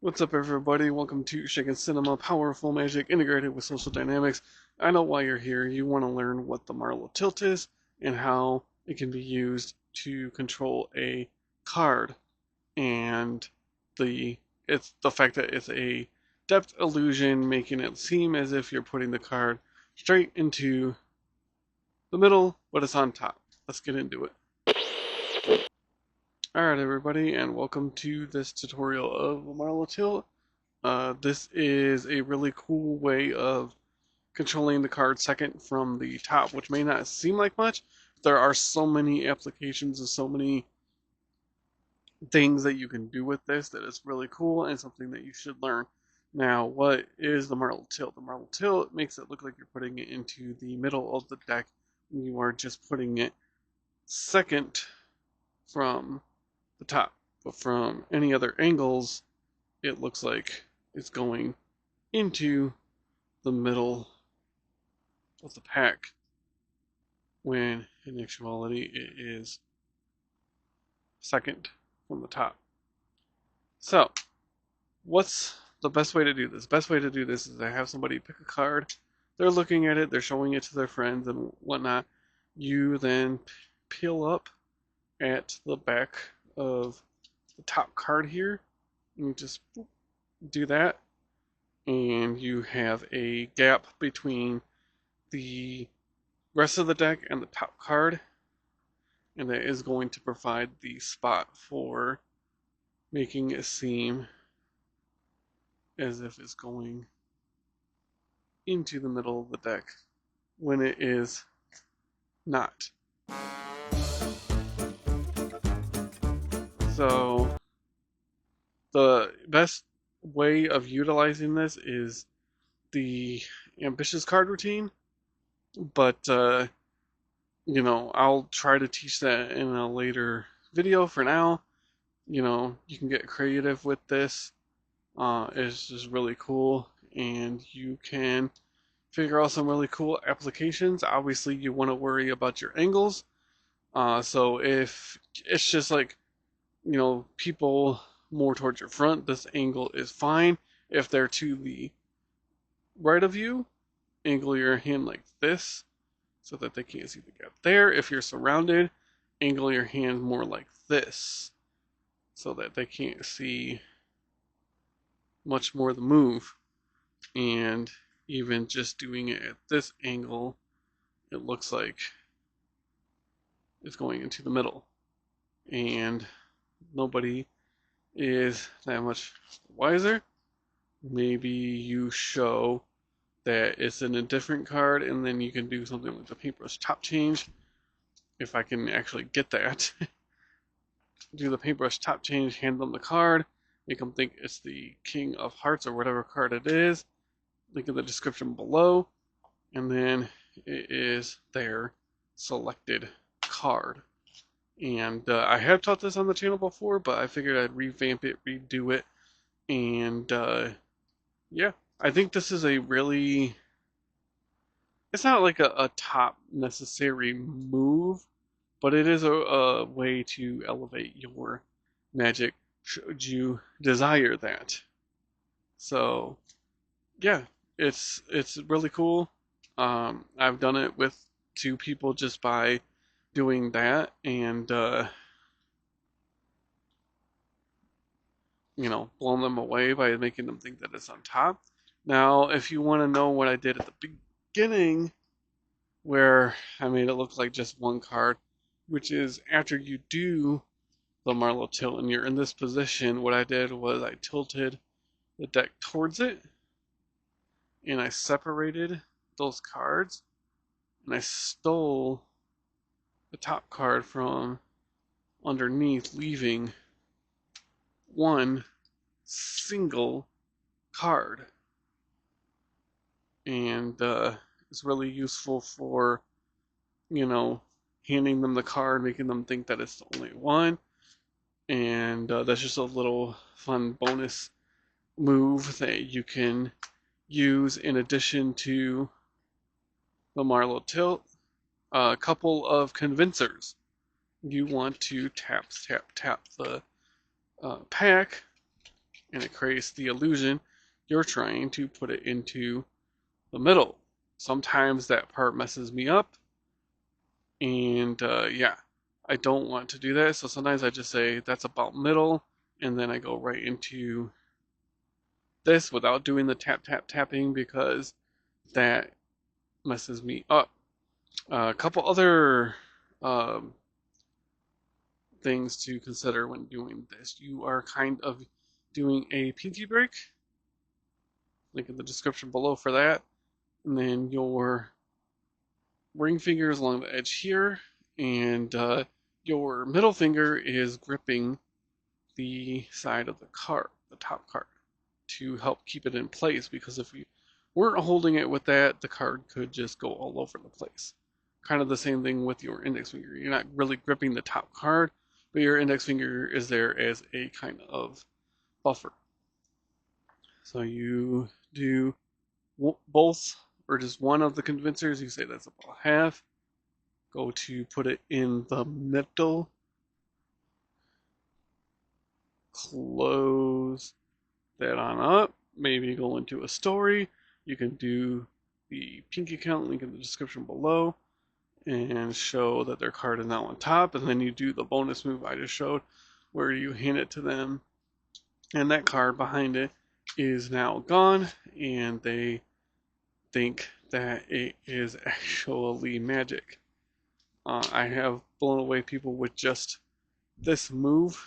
What's up, everybody? Welcome to Shaken Cinema, powerful magic integrated with social dynamics. I know why you're here. You want to learn what the Marlo Tilt is and how it can be used to control a card, and it's the fact that it's a depth illusion, making it seem as if you're putting the card straight into the middle, but it's on top. Let's get into it. Alright, everybody, and welcome to this tutorial of Marlo Tilt. This is a really cool way of controlling the card second from the top, which may not seem like much. There are so many applications and so many things that you can do with this that is really cool and something that you should learn. Now, what is the Marlo Tilt? The Marlo Tilt makes it look like you're putting it into the middle of the deck when you are just putting it second from the top. But from any other angles, it looks like it's going into the middle of the pack, when in actuality it is second from the top. So, what's the best way to do this? Best way to do this is to have somebody pick a card, they're looking at it, they're showing it to their friends and whatnot. You then peel up at the back of the top card here, and you just do that, and you have a gap between the rest of the deck and the top card, and that is going to provide the spot for making it seem as if it's going into the middle of the deck when it is not. So the best way of utilizing this is the ambitious card routine, but I'll try to teach that in a later video. For now, you can get creative with this. It's just really cool, and you can figure out some really cool applications. Obviously, you want to worry about your angles. So if it's just like, people more towards your front, this angle is fine. If they're to the right of you, angle your hand like this so that they can't see the gap there. If you're surrounded, angle your hand more like this so that they can't see much more of the move. And even just doing it at this angle, it looks like it's going into the middle, and nobody is that much wiser. Maybe you show that it's in a different card, and then you can do something like the paintbrush top change. If I can actually get that, do the paintbrush top change, hand them the card, make them think it's the King of Hearts or whatever card it is. Link in the description below, and then it is their selected card. And I have taught this on the channel before, but I figured I'd revamp it, redo it, and yeah, I think this is a really, it's not like a top necessary move, but it is a way to elevate your magic should you desire that. So yeah, it's really cool. I've done it with two people just by doing that, and blown them away by making them think that it's on top. Now, if you want to know what I did at the beginning, where I made it look like just one card, which is after you do the Marlo tilt and you're in this position, what I did was I tilted the deck towards it, and I separated those cards, and I stole the top card from underneath, leaving one single card. And it's really useful for, handing them the card, making them think that it's the only one. And that's just a little fun bonus move that you can use in addition to the Marlo Tilt. A couple of convincers. You want to tap the pack, and it creates the illusion you're trying to put it into the middle. Sometimes that part messes me up, and yeah, I don't want to do that. So sometimes I just say that's about middle, and then I go right into this without doing the tap tap tapping because that messes me up. A couple other um, things to consider when doing this. You are kind of doing a pinky break, link in the description below for that, and then your ring finger is along the edge here, and your middle finger is gripping the side of the card, the top card, to help keep it in place, because if you weren't holding it with that, the card could just go all over the place. Kind of the same thing with your index finger. You're not really gripping the top card, but your index finger is there as a kind of buffer. So you do both or just one of the convincers, you say that's about half. Go to put it in the middle. Close that on up. Maybe go into a story. You can do the pinky count, link in the description below, and show that their card is now on top. And then you do the bonus move I just showed, where you hand it to them, and that card behind it is now gone, and they think that it is actually magic. I have blown away people with just this move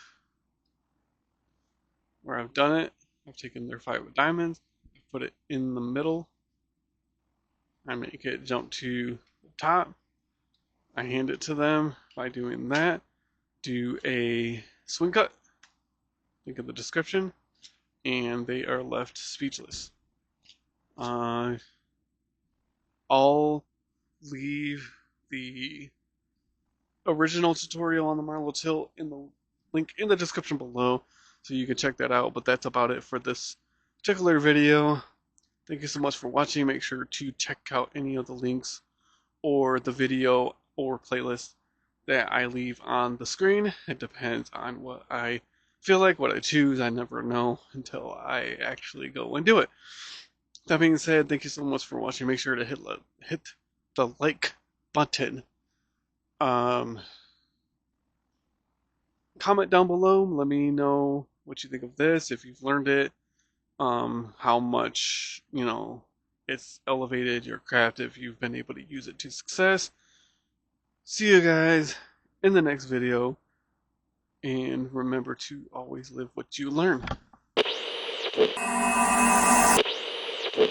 where I've done it. I've taken their 5 of diamonds, I put it in the middle, I make it jump to the top, I hand it to them by doing that, do a swing cut, link in the description, and they are left speechless. I'll leave the original tutorial on the Marlo Tilt in the link in the description below, so you can check that out. But that's about it for this particular video. Thank you so much for watching. Make sure to check out any of the links or the video or playlist that I leave on the screen. It depends on what I feel like, what I choose. I never know until I actually go and do it. That being said, thank you so much for watching. Make sure to hit the like button. Comment down below. Let me know what you think of this, if you've learned it, how much, it's elevated your craft, if you've been able to use it to success. See you guys in the next video, and remember to always live what you learn.